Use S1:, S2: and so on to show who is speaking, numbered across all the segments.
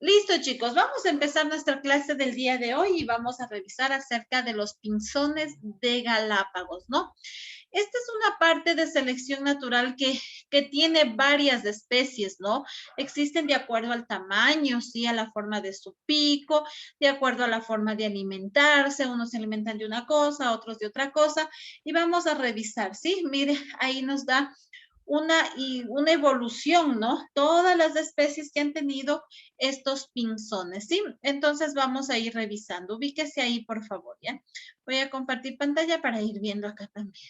S1: Listo, chicos, vamos a empezar nuestra clase del día de hoy y vamos a revisar acerca de los pinzones de Galápagos, ¿no? Esta es una parte de selección natural que tiene varias especies, ¿no? Existen de acuerdo al tamaño, ¿sí? A la forma de su pico, de acuerdo a la forma de alimentarse. Unos se alimentan de una cosa, otros de otra cosa. Y vamos a revisar, ¿sí? Mire, ahí nos da una evolución, ¿no? Todas las especies que han tenido estos pinzones, ¿sí? Entonces vamos a ir revisando. Ubíquese ahí, por favor, ¿ya? Voy a compartir pantalla para ir viendo acá también.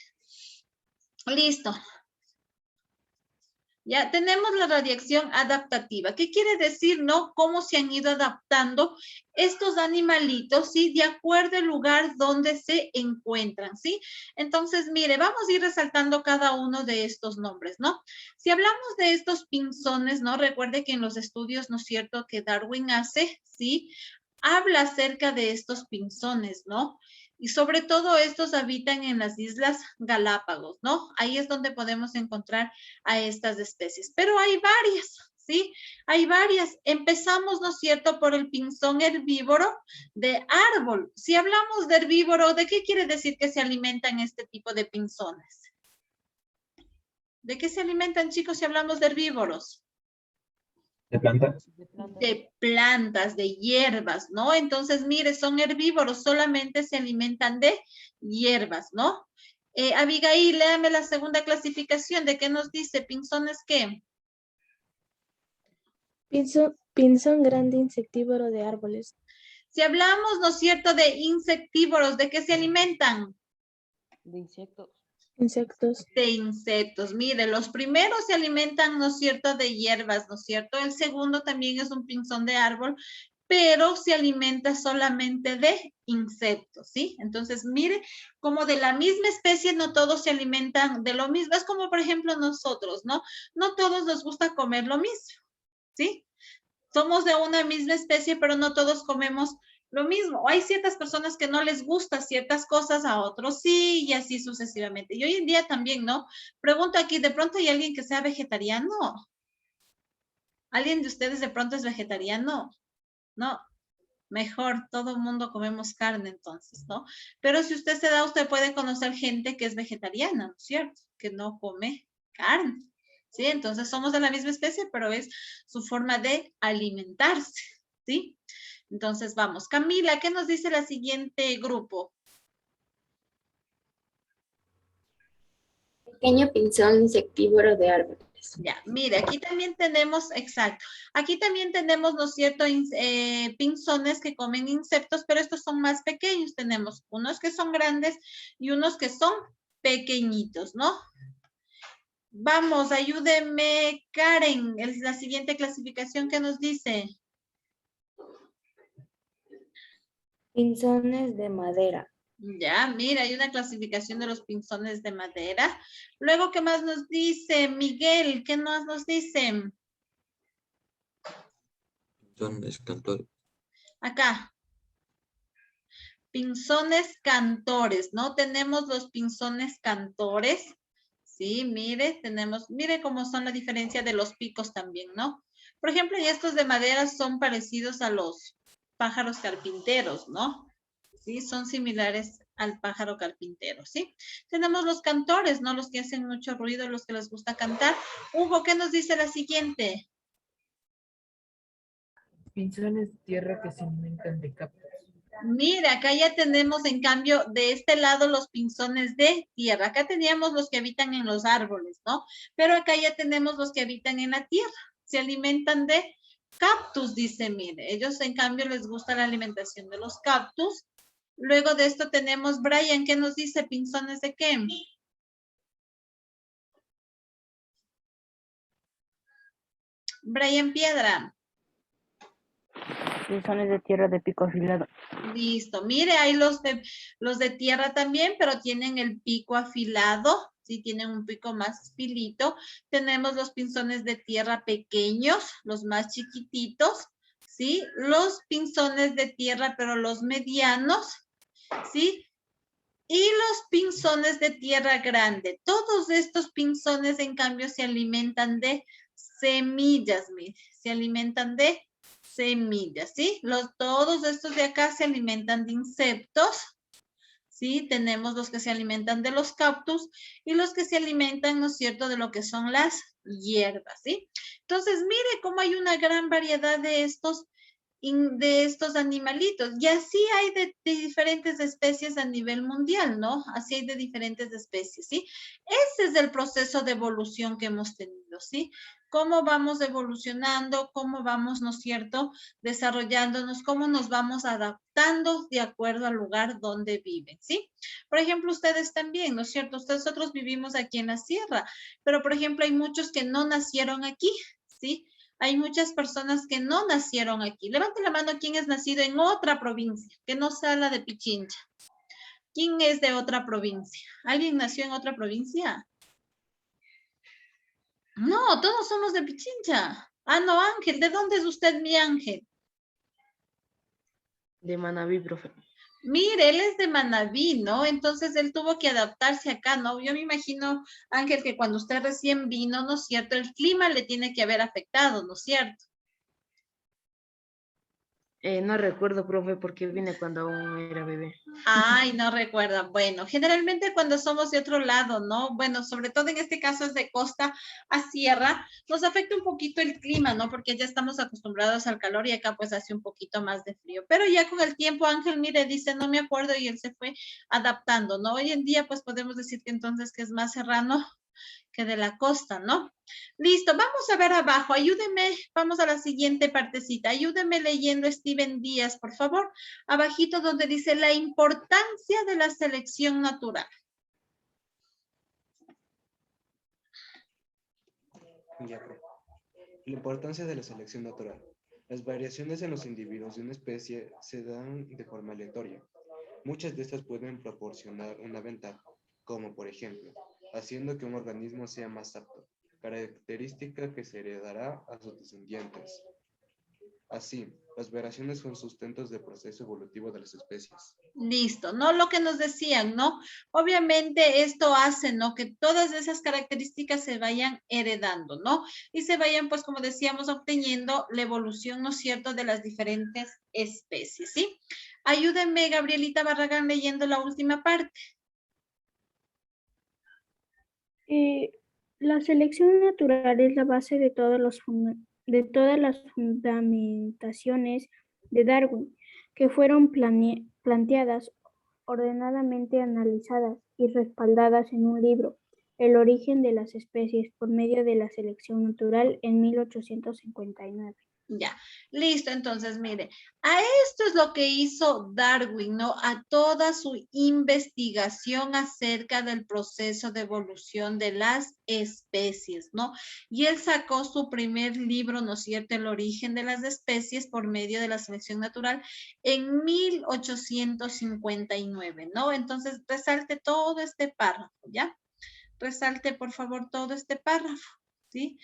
S1: Listo. Ya tenemos la radiación adaptativa. ¿Qué quiere decir, no? Cómo se han ido adaptando estos animalitos, ¿sí? De acuerdo al lugar donde se encuentran, ¿sí? Entonces, mire, vamos a ir resaltando cada uno de estos nombres, ¿no? Si hablamos de estos pinzones, ¿no? Recuerde que en los estudios, ¿no es cierto?, que Darwin hace, ¿sí? Habla acerca de estos pinzones, ¿no? Y sobre todo estos habitan en las Islas Galápagos, ¿no? Ahí es donde podemos encontrar a estas especies. Pero hay varias, ¿sí? Hay varias. Empezamos, ¿no es cierto?, por el pinzón herbívoro de árbol. Si hablamos de herbívoro, ¿de qué quiere decir que se alimentan este tipo de pinzones? ¿De qué se alimentan, chicos, si hablamos de herbívoros?
S2: ¿De plantas?
S1: De plantas, de hierbas, ¿no? Entonces, mire, son herbívoros, solamente se alimentan de hierbas, ¿no? Abigail, léame la segunda clasificación. ¿De qué nos dice? ¿Pinzones qué?
S3: Pinzón grande insectívoro de árboles.
S1: Si hablamos, ¿no es cierto?, de insectívoros, ¿de qué se alimentan?
S4: De insectos.
S3: Insectos.
S1: De insectos. Mire, los primeros se alimentan, ¿no es cierto?, de hierbas, ¿no es cierto? El segundo también es un pinzón de árbol, pero se alimenta solamente de insectos, ¿sí? Entonces, mire, como de la misma especie, no todos se alimentan de lo mismo. Es como, por ejemplo, nosotros, ¿no? No todos nos gusta comer lo mismo, ¿sí? Somos de una misma especie, pero no todos comemos lo mismo. O hay ciertas personas que no les gusta ciertas cosas, a otros sí, y así sucesivamente. Y hoy en día también, ¿no? Pregunto aquí, ¿de pronto hay alguien que sea vegetariano? ¿Alguien de ustedes de pronto es vegetariano? No. Mejor, todo el mundo comemos carne entonces, ¿no? Pero si usted se da, usted puede conocer gente que es vegetariana, ¿no es cierto? Que no come carne, ¿sí? Entonces somos de la misma especie, pero es su forma de alimentarse, ¿sí? Entonces vamos. Camila, ¿qué nos dice la siguiente grupo?
S5: Pequeño pinzón insectívoro de árboles.
S1: Ya, mire, aquí también tenemos, exacto, aquí también tenemos, ¿no es cierto?, pinzones que comen insectos, pero estos son más pequeños. Tenemos unos que son grandes y unos que son pequeñitos, ¿no? Vamos, ayúdeme, Karen, es la siguiente clasificación que nos dice.
S5: Pinzones de madera.
S1: Ya, mira, hay una clasificación de los pinzones de madera. Luego, ¿qué más nos dice? Miguel, ¿qué más nos dice?
S2: Pinzones cantores.
S1: Acá. Pinzones cantores, ¿no? Tenemos los pinzones cantores. Sí, mire, mire cómo son la diferencia de los picos también, ¿no? Por ejemplo, y estos de madera son parecidos a los pájaros carpinteros, ¿no? Sí, son similares al pájaro carpintero, ¿sí? Tenemos los cantores, ¿no? Los que hacen mucho ruido, los que les gusta cantar. Hugo, ¿qué nos dice la siguiente?
S4: Pinzones de tierra que se alimentan de cactus.
S1: Mira, acá ya tenemos, en cambio, de este lado los pinzones de tierra. Acá teníamos los que habitan en los árboles, ¿no? Pero acá ya tenemos los que habitan en la tierra. Se alimentan de cactus, dice, mire. Ellos, en cambio, les gusta la alimentación de los cactus. Luego de esto tenemos Brian, ¿qué nos dice? ¿Pinzones de qué? Brian Piedra.
S4: Pinzones de tierra de pico afilado.
S1: Listo. Mire, hay los de tierra también, pero tienen el pico afilado. Sí, tienen un pico más filito. Tenemos los pinzones de tierra pequeños, los más chiquititos. ¿Sí? Los pinzones de tierra, pero los medianos. ¿Sí? Y los pinzones de tierra grande. Todos estos pinzones, en cambio, se alimentan de semillas, mire. Se alimentan de semillas, ¿sí? Todos estos de acá se alimentan de insectos, ¿sí? Tenemos los que se alimentan de los cactus y los que se alimentan, ¿no es cierto?, de lo que son las hierbas, ¿sí? Entonces, mire cómo hay una gran variedad de estos animalitos. Y así hay de diferentes especies a nivel mundial, ¿no? Así hay de diferentes especies, ¿sí? Ese es el proceso de evolución que hemos tenido, ¿sí? Cómo vamos evolucionando, cómo vamos, ¿no es cierto?, desarrollándonos, cómo nos vamos adaptando de acuerdo al lugar donde viven, ¿sí? Por ejemplo, ustedes también, ¿no es cierto? Nosotros vivimos aquí en la sierra, pero por ejemplo hay muchos que no nacieron aquí, ¿sí? Hay muchas personas que no nacieron aquí. Levante la mano quien es nacido en otra provincia, que no sea la de Pichincha. ¿Quién es de otra provincia? ¿Alguien nació en otra provincia? No, todos somos de Pichincha. Ah, no, Ángel, ¿de dónde es usted, mi Ángel?
S4: De Manabí, profe.
S1: Mire, él es de Manabí, ¿no? Entonces él tuvo que adaptarse acá, ¿no? Yo me imagino, Ángel, que cuando usted recién vino, ¿no es cierto? El clima le tiene que haber afectado, ¿no es cierto?
S4: No recuerdo, profe, porque vine cuando aún era bebé.
S1: Ay, no recuerda. Bueno, generalmente cuando somos de otro lado, ¿no? Bueno, sobre todo en este caso es de costa a sierra, nos afecta un poquito el clima, ¿no? Porque ya estamos acostumbrados al calor y acá pues hace un poquito más de frío. Pero ya con el tiempo, Ángel, mire, dice, no me acuerdo y él se fue adaptando, ¿no? Hoy en día pues podemos decir que entonces que es más serrano que de la costa, ¿no? Listo, vamos a ver abajo, ayúdeme, vamos a la siguiente partecita, ayúdeme leyendo Steven Díaz, por favor, abajito donde dice la importancia de la selección natural.
S6: Ya, la importancia de la selección natural. Las variaciones en los individuos de una especie se dan de forma aleatoria. Muchas de estas pueden proporcionar una ventaja, como por ejemplo, haciendo que un organismo sea más apto, característica que se heredará a sus descendientes. Así, las variaciones son sustentos del proceso evolutivo de las especies.
S1: Listo, ¿no? Lo que nos decían, ¿no? Obviamente esto hace, ¿no? Que todas esas características se vayan heredando, ¿no? Y se vayan, pues, como decíamos, obteniendo la evolución, ¿no es cierto?, de las diferentes especies, ¿sí? Ayúdenme, Gabrielita Barragán, leyendo la última parte.
S3: La selección natural es la base de todas las fundamentaciones de Darwin, que fueron planteadas, ordenadamente analizadas y respaldadas en un libro, El origen de las especies por medio de la selección natural en 1859.
S1: Ya, listo. Entonces, mire, a esto es lo que hizo Darwin, ¿no? A toda su investigación acerca del proceso de evolución de las especies, ¿no? Y él sacó su primer libro, ¿no es cierto?, El origen de las especies por medio de la selección natural en 1859, ¿no? Entonces, resalte todo este párrafo, ¿ya? Resalte, por favor, todo este párrafo, ¿sí?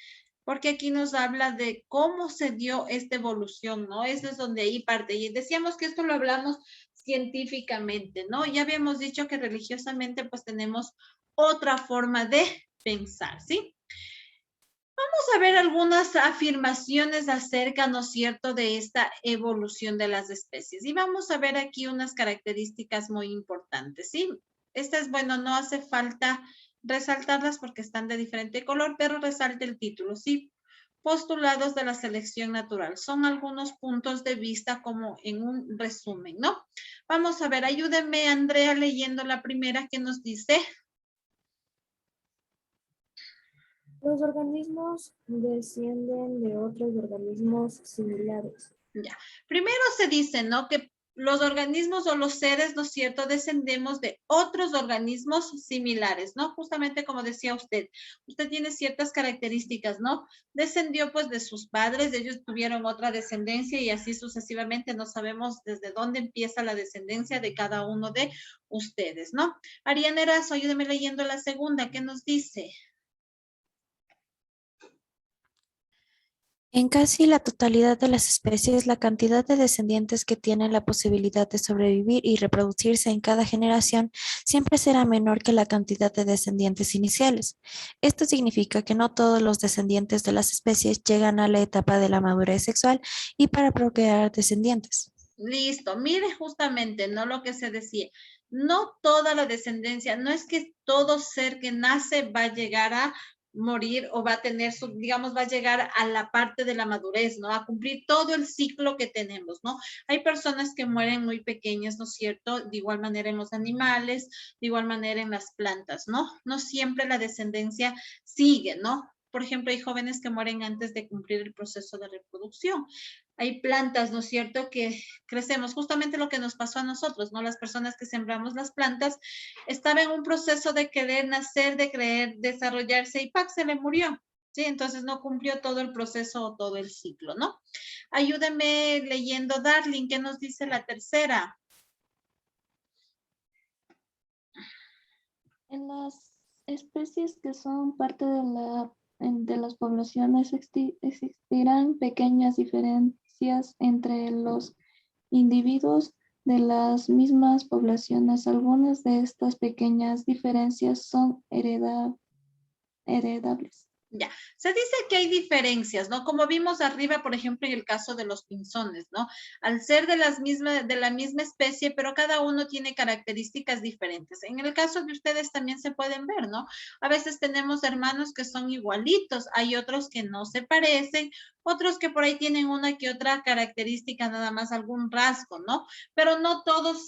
S1: Porque aquí nos habla de cómo se dio esta evolución, ¿no? Eso es donde ahí parte. Y decíamos que esto lo hablamos científicamente, ¿no? Ya habíamos dicho que religiosamente pues tenemos otra forma de pensar, ¿sí? Vamos a ver algunas afirmaciones acerca, ¿no es cierto?, de esta evolución de las especies. Y vamos a ver aquí unas características muy importantes, ¿sí? Esta es, bueno, no hace falta resaltarlas porque están de diferente color, pero resalte el título, ¿sí? Postulados de la selección natural. Son algunos puntos de vista como en un resumen, ¿no? Vamos a ver, ayúdenme, Andrea, leyendo la primera que nos dice.
S3: Los organismos descienden de otros organismos similares.
S1: Ya. Primero se dice, ¿no?, que los organismos o los seres, ¿no es cierto?, descendemos de otros organismos similares, ¿no? Justamente como decía usted tiene ciertas características, ¿no? Descendió pues de sus padres, ellos tuvieron otra descendencia y así sucesivamente, no sabemos desde dónde empieza la descendencia de cada uno de ustedes, ¿no? Ariana Erazo, ayúdeme leyendo la segunda, ¿qué nos dice?
S7: En casi la totalidad de las especies, la cantidad de descendientes que tienen la posibilidad de sobrevivir y reproducirse en cada generación siempre será menor que la cantidad de descendientes iniciales. Esto significa que no todos los descendientes de las especies llegan a la etapa de la madurez sexual y para procrear descendientes.
S1: Listo, mire justamente, ¿no? Lo que se decía. No toda la descendencia, no es que todo ser que nace va a llegar a morir o va a tener su, digamos, va a llegar a la parte de la madurez, ¿no? A cumplir todo el ciclo que tenemos, ¿no? Hay personas que mueren muy pequeñas, ¿no es cierto? De igual manera en los animales, de igual manera en las plantas, ¿no? No siempre la descendencia sigue, ¿no? Por ejemplo, hay jóvenes que mueren antes de cumplir el proceso de reproducción. Hay plantas, ¿no es cierto?, que crecemos, justamente lo que nos pasó a nosotros, ¿no? Las personas que sembramos las plantas estaba en un proceso de querer nacer, de querer desarrollarse y ¡pac! Se le murió, ¿sí? Entonces no cumplió todo el proceso o todo el ciclo, ¿no? Ayúdeme leyendo, Darling, ¿qué nos dice la tercera?
S8: En las especies que son parte de las poblaciones existirán pequeñas diferencias entre los individuos de las mismas poblaciones. Algunas de estas pequeñas diferencias son heredables.
S1: Ya, se dice que hay diferencias, ¿no? Como vimos arriba, por ejemplo, en el caso de los pinzones, ¿no? Al ser de la misma especie, pero cada uno tiene características diferentes. En el caso de ustedes también se pueden ver, ¿no? A veces tenemos hermanos que son igualitos, hay otros que no se parecen, otros que por ahí tienen una que otra característica, nada más algún rasgo, ¿no? Pero no todos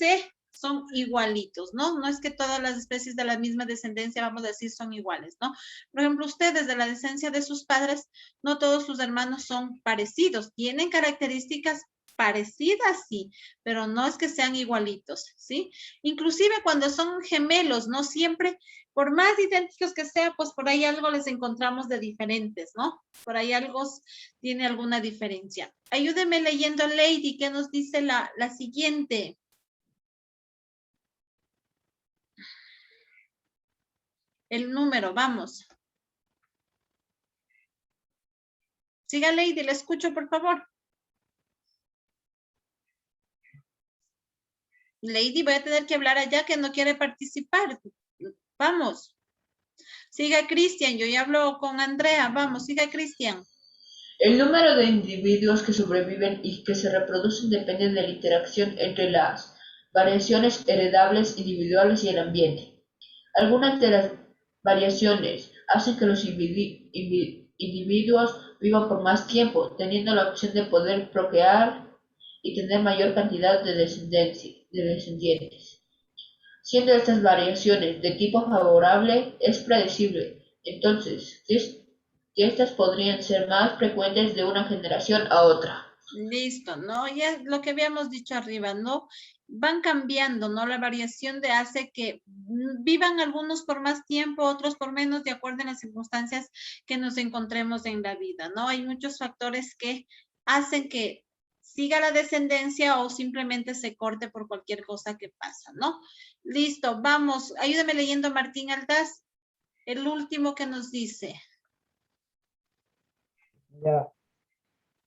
S1: son igualitos, ¿no? No es que todas las especies de la misma descendencia, vamos a decir, son iguales, ¿no? Por ejemplo, ustedes de la descendencia de sus padres, no todos sus hermanos son parecidos, tienen características parecidas, sí, pero no es que sean igualitos, ¿sí? Inclusive cuando son gemelos, no siempre, por más idénticos que sean, pues por ahí algo les encontramos de diferentes, ¿no? Por ahí algo tiene alguna diferencia. Ayúdeme leyendo, Lady, ¿qué nos dice la siguiente? El número, vamos. Siga, Lady, le escucho, por favor. Lady, voy a tener que hablar allá que no quiere participar. Vamos. Siga, Cristian, yo ya hablo con Andrea. Vamos, siga, Cristian.
S9: El número de individuos que sobreviven y que se reproducen depende de la interacción entre las variaciones heredables individuales y el ambiente. Algunas de las variaciones hacen que los individuos vivan por más tiempo, teniendo la opción de poder procrear y tener mayor cantidad de descendientes. Siendo estas variaciones de tipo favorable, es predecible, entonces, que estas podrían ser más frecuentes de una generación a otra.
S1: Listo, ¿no? Ya lo que habíamos dicho arriba, ¿no? Van cambiando, ¿no? La variación hace que vivan algunos por más tiempo, otros por menos, de acuerdo a las circunstancias que nos encontremos en la vida, ¿no? Hay muchos factores que hacen que siga la descendencia o simplemente se corte por cualquier cosa que pasa, ¿no? Listo, vamos, ayúdame leyendo, Martín Aldaz, el último que nos dice.
S10: Ya,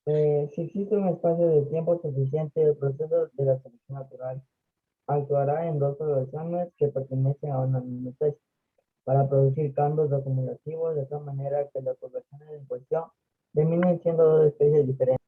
S10: si existe un espacio de tiempo suficiente, el proceso de la selección natural actuará en dos poblaciones que pertenecen a una misma especie para producir cambios acumulativos de tal manera que las poblaciones en cuestión terminen siendo dos especies diferentes.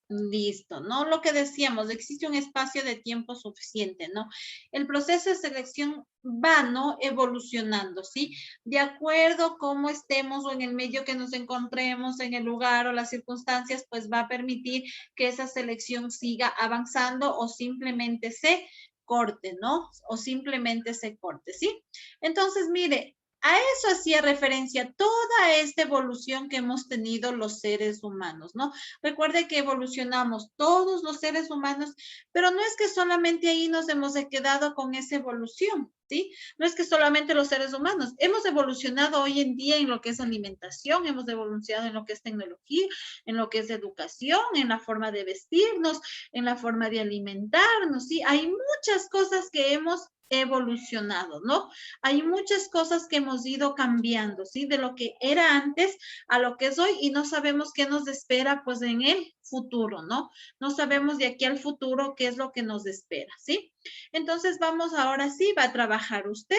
S1: Listo, ¿no? Lo que decíamos, existe un espacio de tiempo suficiente, ¿no? El proceso de selección va, ¿no? Evolucionando, ¿sí? De acuerdo a cómo estemos o en el medio que nos encontremos, en el lugar o las circunstancias, pues va a permitir que esa selección siga avanzando o simplemente se corte, ¿no? O simplemente se corte, ¿sí? Entonces, mire, a eso hacía referencia toda esta evolución que hemos tenido los seres humanos, ¿no? Recuerde que evolucionamos todos los seres humanos, pero no es que solamente ahí nos hemos quedado con esa evolución, ¿sí? No es que solamente los seres humanos. Hemos evolucionado hoy en día en lo que es alimentación, hemos evolucionado en lo que es tecnología, en lo que es educación, en la forma de vestirnos, en la forma de alimentarnos, ¿sí? Hay muchas cosas que hemos evolucionado, ¿no? Hay muchas cosas que hemos ido cambiando, ¿sí? De lo que era antes a lo que es hoy y no sabemos qué nos espera, pues, en el futuro, ¿no? No sabemos de aquí al futuro qué es lo que nos espera, ¿sí? Entonces, vamos ahora sí, va a trabajar usted,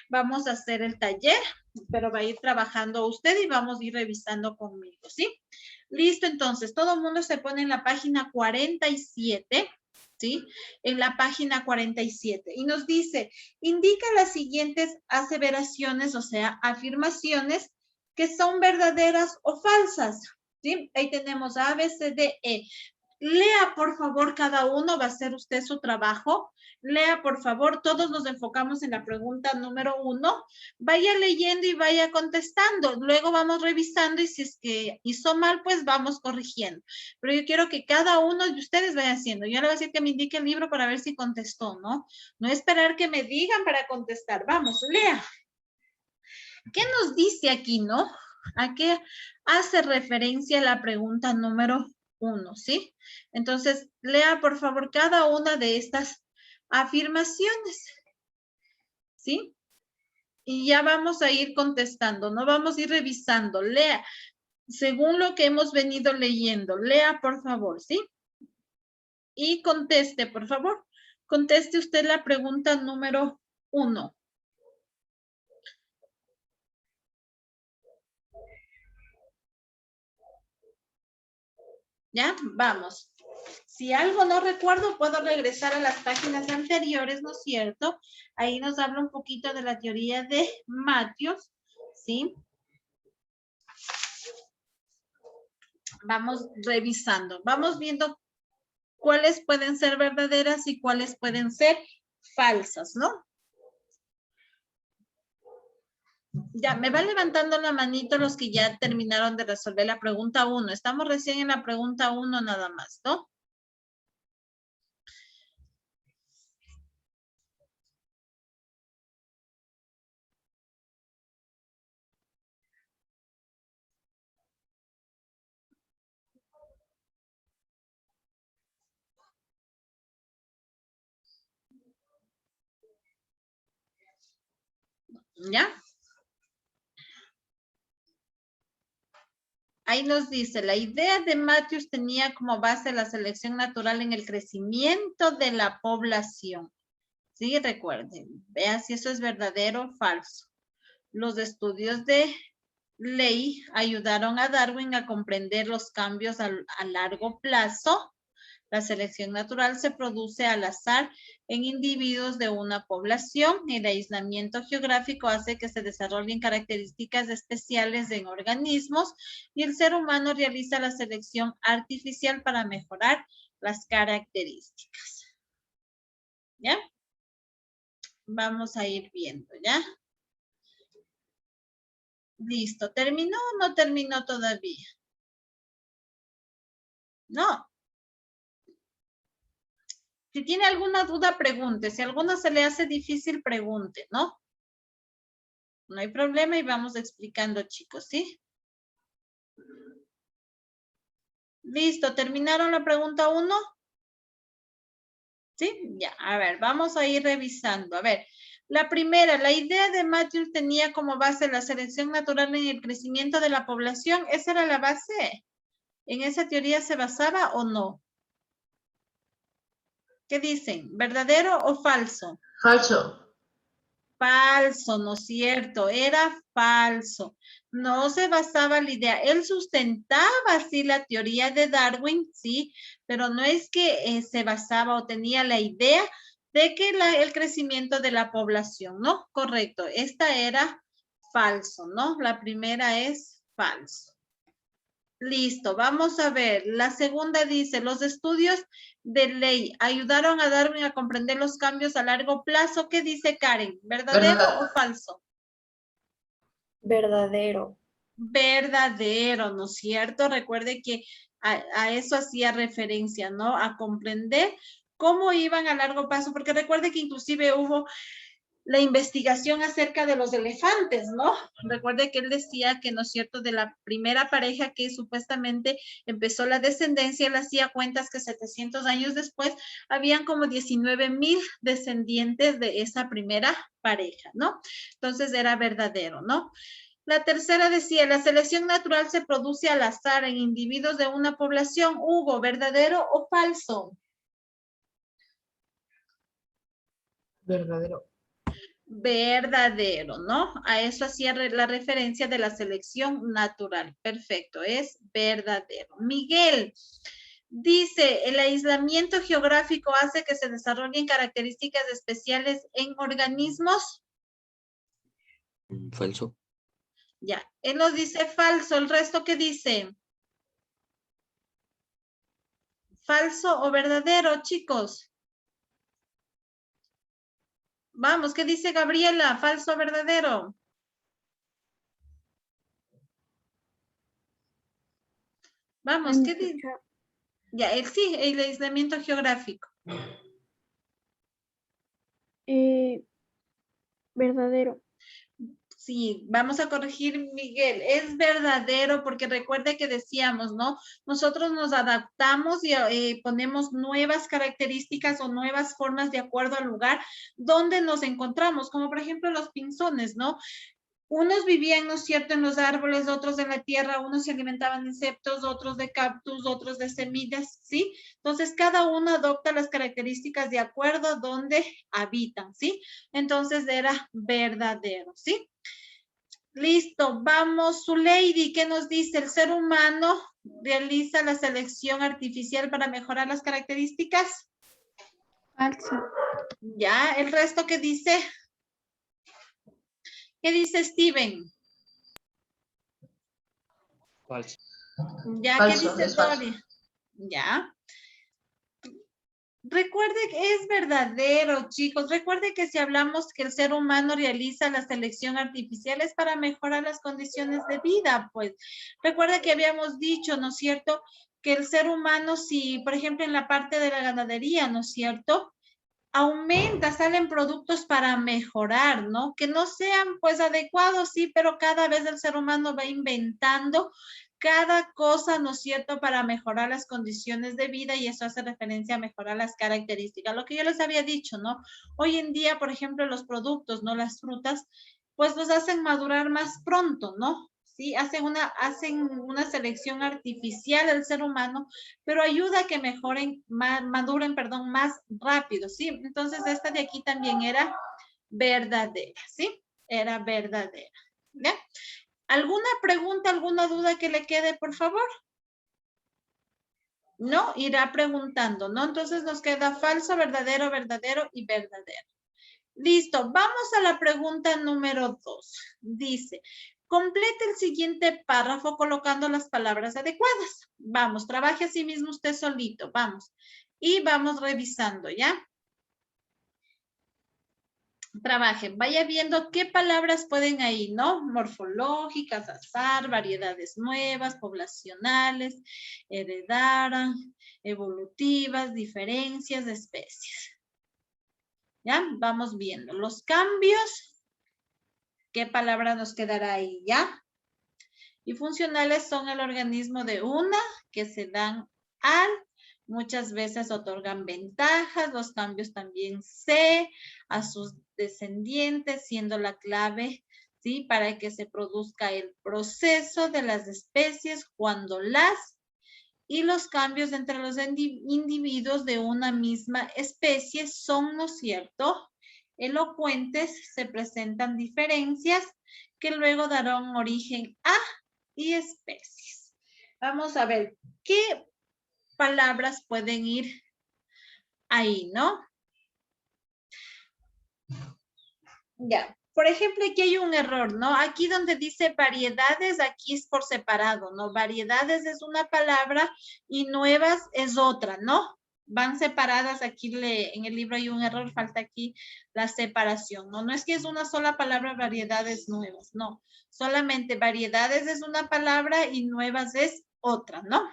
S1: vamos a hacer el taller, pero va a ir trabajando usted y vamos a ir revisando conmigo, ¿sí? Listo, entonces, todo el mundo se pone en la página 47, ¿sí? En la página 47. Y nos dice, indica las siguientes aseveraciones, o sea, afirmaciones que son verdaderas o falsas, ¿sí? Ahí tenemos A, B, C, D, E. Lea, por favor, cada uno, va a hacer usted su trabajo. Lea, por favor, todos nos enfocamos en la pregunta número 1. Vaya leyendo y vaya contestando. Luego vamos revisando y si es que hizo mal, pues vamos corrigiendo. Pero yo quiero que cada uno de ustedes vaya haciendo. Yo le voy a decir que me indique el libro para ver si contestó, ¿no? No esperar que me digan para contestar. Vamos, lea. ¿Qué nos dice aquí, no? ¿A qué hace referencia la pregunta número 1, sí? Entonces, lea por favor cada una de estas afirmaciones, ¿sí? Y ya vamos a ir contestando, no vamos a ir revisando. Lea, según lo que hemos venido leyendo, lea por favor, ¿sí? Y conteste, por favor. Conteste usted la pregunta número 1. ¿Ya? Vamos. Si algo no recuerdo, puedo regresar a las páginas anteriores, ¿no es cierto? Ahí nos habla un poquito de la teoría de Matthews, ¿sí? Vamos revisando, vamos viendo cuáles pueden ser verdaderas y cuáles pueden ser falsas, ¿no? Ya, me va levantando la manito los que ya terminaron de resolver la pregunta 1. Estamos recién en la pregunta 1 nada más, ¿no? ¿Ya? Ahí nos dice, la idea de Matthews tenía como base la selección natural en el crecimiento de la población. Sí, recuerden, vean si eso es verdadero o falso. Los estudios de Ley ayudaron a Darwin a comprender los cambios a largo plazo. La selección natural se produce al azar en individuos de una población. El aislamiento geográfico hace que se desarrollen características especiales en organismos y el ser humano realiza la selección artificial para mejorar las características. ¿Ya? Vamos a ir viendo, ¿ya? Listo. ¿Terminó o no terminó todavía? No. Si tiene alguna duda, pregunte. Si alguna se le hace difícil, pregunte, ¿no? No hay problema y vamos explicando, chicos, ¿sí? Listo. ¿Terminaron la pregunta 1? ¿Sí? Ya. A ver, vamos a ir revisando. A ver, la primera, la idea de Matthews tenía como base la selección natural en el crecimiento de la población. ¿Esa era la base? ¿En esa teoría se basaba o no? ¿Qué dicen? ¿Verdadero o falso?
S9: Falso.
S1: Falso, ¿no es cierto? Era falso. No se basaba la idea. Él sustentaba, sí, la teoría de Darwin, sí, pero no es que se basaba o tenía la idea de que el crecimiento de la población, ¿no? Correcto. Esta era falso, ¿no? La primera es falso. Listo, vamos a ver. La segunda dice, los estudios de Ley ayudaron a Darwin a comprender los cambios a largo plazo. ¿Qué dice Karen? ¿Verdadero o falso?
S5: Verdadero.
S1: Verdadero, ¿no es cierto? Recuerde que a eso hacía referencia, ¿no? A comprender cómo iban a largo plazo, porque recuerde que inclusive hubo la investigación acerca de los elefantes, ¿no? Recuerde que él decía que, ¿no es cierto?, de la primera pareja que supuestamente empezó la descendencia, él hacía cuentas que 700 años después habían como 19,000 descendientes de esa primera pareja, ¿no? Entonces era verdadero, ¿no? La tercera decía, la selección natural se produce al azar en individuos de una población. Hugo, ¿verdadero o falso?
S4: Verdadero.
S1: Verdadero, ¿no? A eso hacía la referencia de la selección natural. Perfecto, es verdadero. Miguel dice, el aislamiento geográfico hace que se desarrollen características especiales en organismos.
S2: Falso.
S1: Ya, él nos dice falso. ¿El resto qué dice? ¿Falso o verdadero, chicos? Vamos, ¿qué dice Gabriela? ¿Falso o verdadero? Vamos, ¿qué dice? Ya, sí, el aislamiento geográfico.
S3: Verdadero.
S1: Sí, vamos a corregir, Miguel. Es verdadero porque recuerde que decíamos, ¿no? Nosotros nos adaptamos y ponemos nuevas características o nuevas formas de acuerdo al lugar donde nos encontramos, como por ejemplo los pinzones, ¿no? Unos vivían, ¿no es cierto?, en los árboles, otros en la tierra, unos se alimentaban de insectos, otros de cactus, otros de semillas, ¿sí? Entonces, cada uno adopta las características de acuerdo a donde habitan, ¿sí? Entonces, era verdadero, ¿sí? Listo, vamos, Zuleidi, ¿qué nos dice? ¿El ser humano realiza la selección artificial para mejorar las características?
S8: Falso.
S1: Ya, ¿el resto qué dice? ¿Qué dice Steven?
S6: Falso.
S1: Ya, ¿qué
S9: Falso,
S1: dice
S9: es falso.
S1: Tori? Ya. Recuerde que es verdadero, chicos. Recuerde que si hablamos que el ser humano realiza la selección artificial es para mejorar las condiciones de vida, pues. Recuerde que habíamos dicho, ¿no es cierto?, que el ser humano, si, por ejemplo, en la parte de la ganadería, ¿no es cierto?, aumenta, salen productos para mejorar, ¿no? Que no sean pues adecuados, sí, pero cada vez el ser humano va inventando cada cosa, ¿no es cierto?, para mejorar las condiciones de vida y eso hace referencia a mejorar las características. Lo que yo les había dicho, ¿no? Hoy en día, por ejemplo, los productos, ¿no? Las frutas, pues los hacen madurar más pronto, ¿no? Sí, hacen una selección artificial del ser humano, pero ayuda a que maduren, perdón, más rápido, ¿sí? Entonces, esta de aquí también era verdadera, ¿sí? Era verdadera, ¿ya? ¿Alguna pregunta, alguna duda que le quede, por favor? No, irá preguntando, ¿no? Entonces nos queda falso, verdadero, verdadero y verdadero. Listo, vamos a la pregunta número 2. Dice, complete el siguiente párrafo colocando las palabras adecuadas. Vamos, trabaje así mismo usted solito, vamos. Y vamos revisando, ¿ya? Trabaje, vaya viendo qué palabras pueden ahí, ¿no? Morfológicas, azar, variedades nuevas, poblacionales, heredaran, evolutivas, diferencias de especies. ¿Ya? Vamos viendo los cambios. ¿Qué palabra nos quedará ahí? ¿Ya? Y funcionales son el organismo de una que se dan al, muchas veces otorgan ventajas, los cambios también se a sus descendientes, siendo la clave, ¿sí?, para que se produzca el proceso de las especies cuando y los cambios entre los individuos de una misma especie son, ¿no es cierto?, elocuentes, se presentan diferencias que luego darán origen a y especies. Vamos a ver qué palabras pueden ir ahí, ¿no? Ya, por ejemplo, aquí hay un error, ¿no? Aquí donde dice variedades, aquí es por separado, ¿no? Variedades es una palabra y nuevas es otra, ¿no? Van separadas, aquí en el libro hay un error, falta aquí la separación, ¿no? No es que es una sola palabra, variedades nuevas, no. Solamente variedades es una palabra y nuevas es otra, ¿no?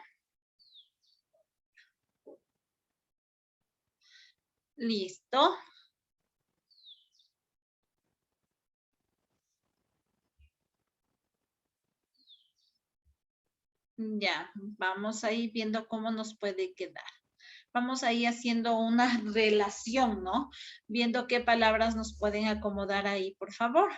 S1: Listo. Ya, vamos ahí viendo cómo nos puede quedar. Vamos ahí haciendo una relación, ¿no? Viendo qué palabras nos pueden acomodar ahí, por favor.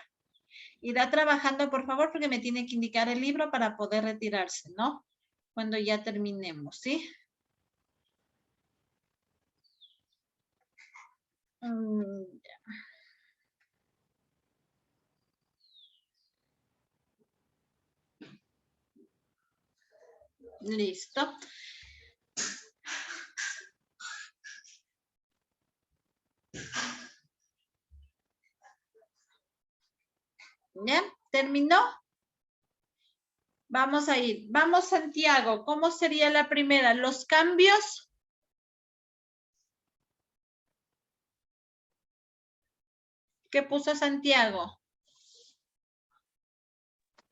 S1: Irá trabajando, por favor, porque me tiene que indicar el libro para poder retirarse, ¿no? Cuando ya terminemos, ¿sí? Ya. Listo. ¿Ya? ¿Terminó? Vamos a ir. Vamos, Santiago. ¿Cómo sería la primera? Los cambios. ¿Qué puso Santiago?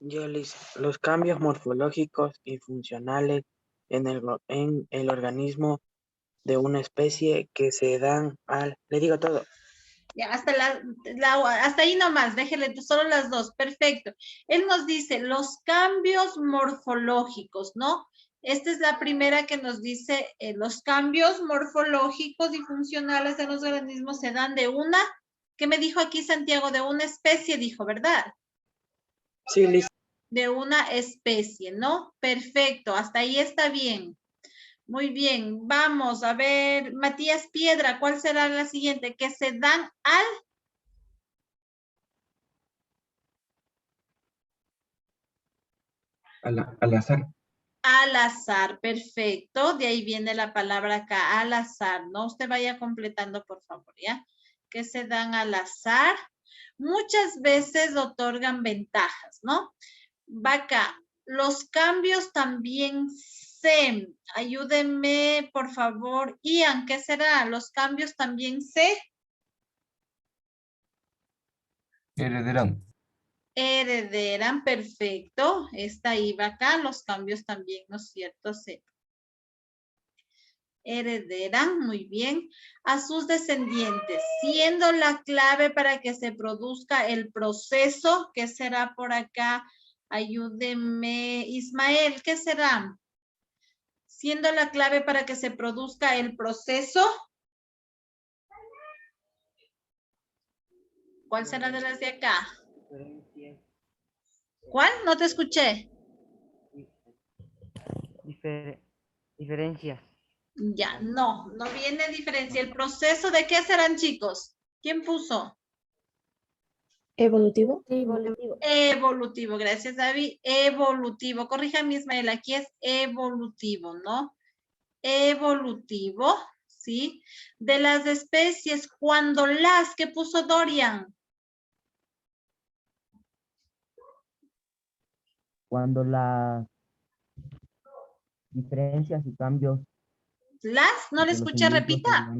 S10: Yo les, los cambios morfológicos y funcionales en el organismo de una especie que se dan al... Le digo todo.
S1: Ya, hasta ahí nomás, déjele solo las dos, perfecto. Él nos dice los cambios morfológicos, ¿no? Esta es la primera que nos dice los cambios morfológicos y funcionales de los organismos se dan de una, ¿qué me dijo aquí Santiago? De una especie, dijo, ¿verdad?
S10: Sí, listo.
S1: De una especie, ¿no? Perfecto, hasta ahí está bien. Muy bien, vamos a ver, Matías Piedra, ¿cuál será la siguiente? Que se dan
S2: al azar.
S1: al azar, perfecto. De ahí viene la palabra acá, al azar. No usted vaya completando, por favor, ¿ya? Que se dan al azar. Muchas veces otorgan ventajas, ¿no? Va acá. Los cambios también se. Ayúdenme, por favor. Ian, ¿qué será? Los cambios también se.
S2: Heredarán.
S1: Heredarán, perfecto. Esta ahí va acá. Los cambios también, ¿no es cierto? Se heredarán, muy bien, a sus descendientes, siendo la clave para que se produzca el proceso. ¿Qué será por acá? Ayúdeme, Ismael, ¿qué será? Siendo la clave para que se produzca el proceso. ¿Cuál será de las de acá? ¿Cuál? No te escuché.
S10: Diferencias.
S1: Ya, no viene diferencia. ¿El proceso de qué serán, chicos? ¿Quién puso?
S5: Evolutivo.
S3: Evolutivo.
S1: Evolutivo, gracias, David. Evolutivo. Corríjame, Ismael, aquí es evolutivo, ¿no? Evolutivo, ¿sí? De las especies, cuando las, ¿qué puso Dorian?
S10: Cuando las diferencias y cambios...
S1: Las, no le escuché, repita.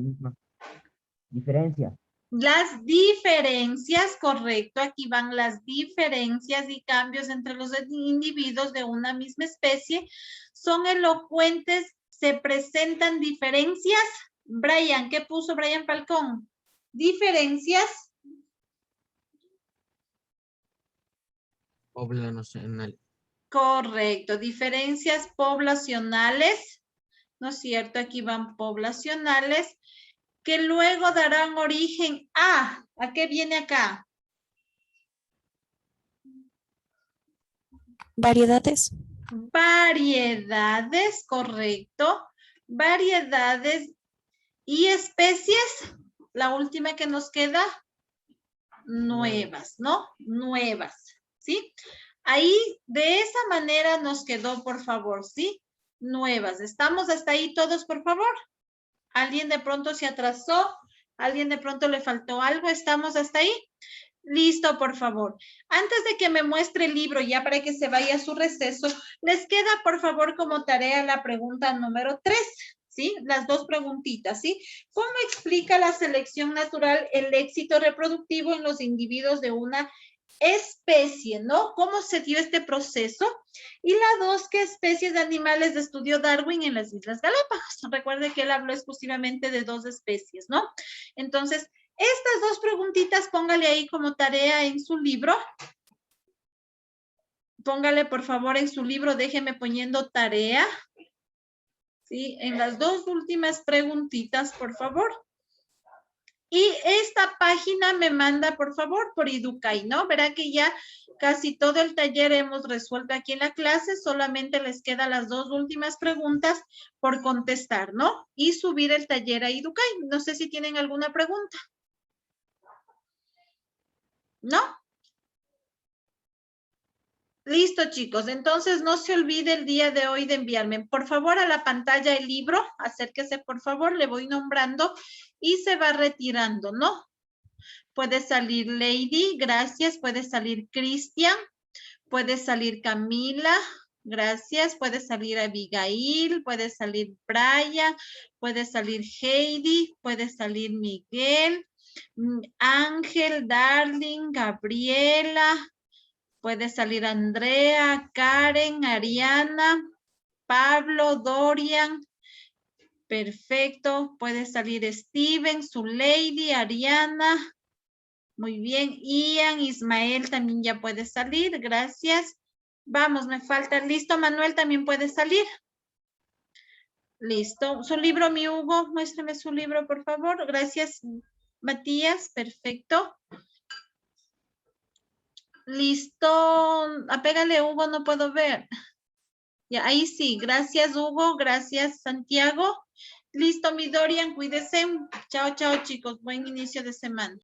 S10: Diferencias.
S1: Las diferencias, correcto, aquí van las diferencias y cambios entre los individuos de una misma especie. Son elocuentes, se presentan diferencias. Brian, ¿qué puso Brian Falcón? Diferencias.
S2: Poblacional.
S1: Correcto, diferencias poblacionales, ¿no es cierto? Aquí van poblacionales, que luego darán origen ¿a qué viene acá?
S7: Variedades.
S1: Variedades, correcto. Variedades y especies, la última que nos queda, nuevas, ¿no? Nuevas, ¿sí? Ahí, de esa manera nos quedó, por favor, ¿sí? Nuevas. ¿Estamos hasta ahí todos, por favor? ¿Alguien de pronto se atrasó? ¿Alguien de pronto le faltó algo? ¿Estamos hasta ahí? Listo, por favor. Antes de que me muestre el libro, ya para que se vaya a su receso, les queda, por favor, como tarea la pregunta número 3, ¿sí? Las dos preguntitas, ¿sí? ¿Cómo explica la selección natural el éxito reproductivo en los individuos de una especie, ¿no? ¿Cómo se dio este proceso? Y la 2, ¿qué especies de animales estudió Darwin en las Islas Galápagos? Recuerde que él habló exclusivamente de 2 especies, ¿no? Entonces, estas dos preguntitas póngale ahí como tarea en su libro. Póngale por favor en su libro, déjeme poniendo tarea. Sí, en las dos últimas preguntitas, por favor. Y esta página me manda, por favor, por Educay, ¿no? Verá que ya casi todo el taller hemos resuelto aquí en la clase, solamente les quedan las dos últimas preguntas por contestar, ¿no? Y subir el taller a Educay. No sé si tienen alguna pregunta. ¿No? Listo, chicos. Entonces, no se olvide el día de hoy de enviarme, por favor, a la pantalla el libro. Acérquese, por favor, le voy nombrando y se va retirando, ¿no? Puede salir Lady, gracias. Puede salir Cristian. Puede salir Camila, gracias. Puede salir Abigail. Puede salir Brian. Puede salir Heidi. Puede salir Miguel. Ángel, Darling, Gabriela. Puede salir Andrea, Karen, Ariana, Pablo, Dorian. Perfecto. Puede salir Steven, Zulady, Ariana. Muy bien. Ian, Ismael también ya puede salir. Gracias. Vamos, me falta. Listo, Manuel también puede salir. Listo. Su libro, mi Hugo. Muéstrame su libro, por favor. Gracias, Matías. Perfecto. Listo. Apégale, Hugo, no puedo ver. Ya, ahí sí. Gracias, Hugo. Gracias, Santiago. Listo, mi Dorian, cuídese. Chao, chao, chicos. Buen inicio de semana.